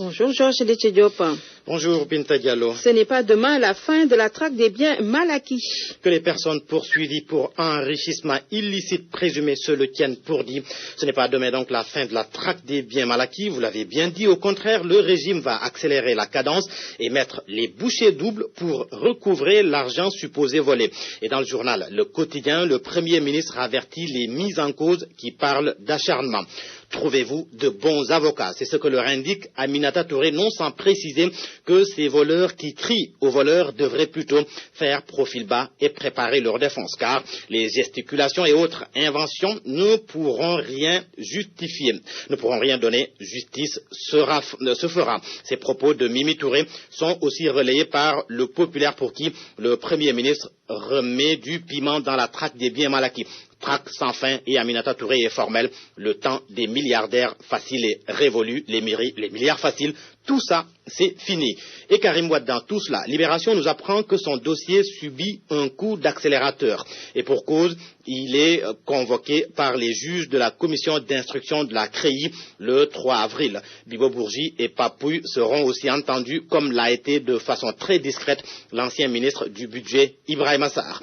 Bonjour Georges Déthié Diop. Bonjour Binta Diallo. Ce n'est pas demain la fin de la traque des biens mal acquis. Que les personnes poursuivies pour enrichissement illicite présumé se le tiennent pour dit. Ce n'est pas demain donc la fin de la traque des biens mal acquis, vous l'avez bien dit. Au contraire, le régime va accélérer la cadence et mettre les bouchées doubles pour recouvrer l'argent supposé volé. Et dans le journal Le Quotidien, le Premier ministre avertit les mises en cause qui parlent d'acharnement. Trouvez-vous de bons avocats? C'est ce que leur indique Aminata Touré, non sans préciser que ces voleurs qui crient aux voleurs devraient plutôt faire profil bas et préparer leur défense, car les gesticulations et autres inventions ne pourront rien justifier, ne pourront rien donner, justice se fera. Ces propos de Mimi Touré sont aussi relayés par le Populaire pour qui le Premier ministre remet du piment dans la traque des biens mal acquis. Traque sans fin et Aminata Touré est formelle. Le temps des milliardaires faciles est révolu. Les milliards faciles, tout ça, c'est fini. Et Karim Wade dans tout cela, Libération nous apprend que son dossier subit un coup d'accélérateur. Et pour cause, il est convoqué par les juges de la commission d'instruction de la CREI le 3 avril. Bibo Bourgi et Papouille seront aussi entendus, comme l'a été de façon très discrète l'ancien ministre du budget Ibrahima Sarr.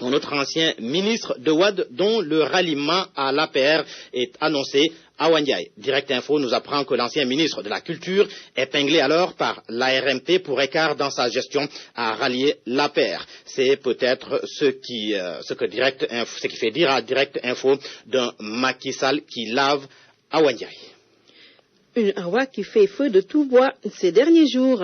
Un autre ancien ministre de Wade dont le ralliement à l'APR est annoncé, Awa Ndiaye. Direct Info nous apprend que l'ancien ministre de la Culture, épinglé alors par l'ARMP pour écart dans sa gestion, a rallié l'APR. C'est peut-être ce qui fait dire à Direct Info d'un Macky Sall qui lave Awa Ndiaye. Une Awa qui fait feu de tout bois ces derniers jours.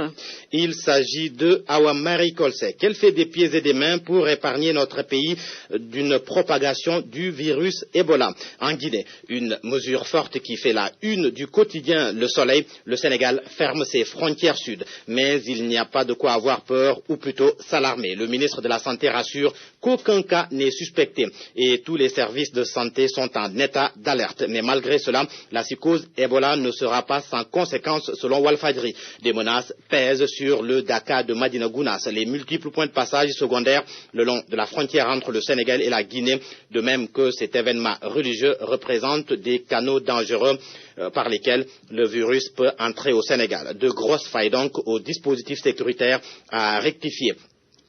Il s'agit de Awa Marie Kolsek. Elle fait des pieds et des mains pour épargner notre pays d'une propagation du virus Ebola. En Guinée, une mesure forte qui fait la une du quotidien Le Soleil. Le Sénégal ferme ses frontières sud. Mais il n'y a pas de quoi avoir peur ou plutôt s'alarmer. Le ministre de la Santé rassure qu'aucun cas n'est suspecté et tous les services de santé sont en état d'alerte. Mais malgré cela, la psychose Ebola ne sera pas sans conséquences selon Walfadjri. Des menaces pèsent sur le Dakar de Madina Gounass. Les multiples points de passage secondaires le long de la frontière entre le Sénégal et la Guinée, de même que cet événement religieux représente des canaux dangereux par lesquels le virus peut entrer au Sénégal. De grosses failles donc au dispositif sécuritaire à rectifier.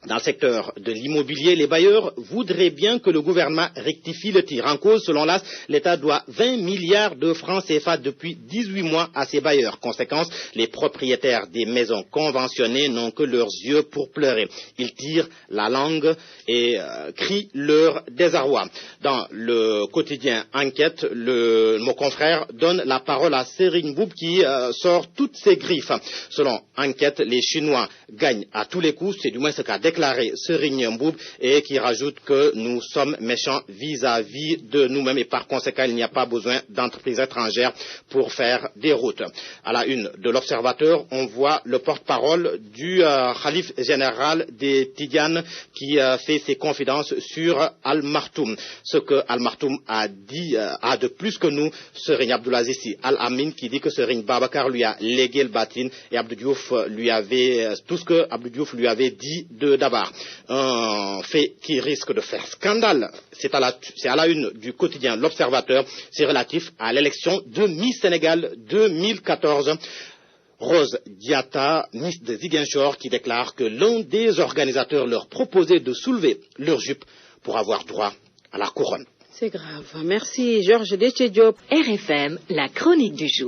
Dans le secteur de l'immobilier, les bailleurs voudraient bien que le gouvernement rectifie le tir. En cause, selon l'AS, l'État doit 20 milliards de francs CFA depuis 18 mois à ses bailleurs. Conséquence, les propriétaires des maisons conventionnées n'ont que leurs yeux pour pleurer. Ils tirent la langue et crient leur désarroi. Dans le quotidien Enquête, mon confrère donne la parole à Serigne Mboup qui sort toutes ses griffes. Selon Enquête, les Chinois gagnent à tous les coups, c'est du moins ce qu'a déclaré Serigne Mboup et qui rajoute que nous sommes méchants vis-à-vis de nous-mêmes et par conséquent il n'y a pas besoin d'entreprises étrangères pour faire des routes. À la une de l'Observateur, on voit le porte-parole du khalife général des Tidjanes qui fait ses confidences sur Al-Martoum. Ce que Al-Martoum a dit a de plus que nous, Serigne Abdoulaziz Sy Al-Amin qui dit que Serigne Babacar lui a légué le batin et Abdou Diouf lui avait tout ce que Abdou Diouf lui avait dit d'abord. Un fait qui risque de faire scandale, c'est à la une du quotidien L'Observateur, c'est relatif à l'élection de Miss Sénégal 2014. Rose Diatta, Miss de Ziguinchor, qui déclare que l'un des organisateurs leur proposait de soulever leur jupe pour avoir droit à la couronne. C'est grave. Merci Georges Déthié Diop. RFM, la chronique du jour.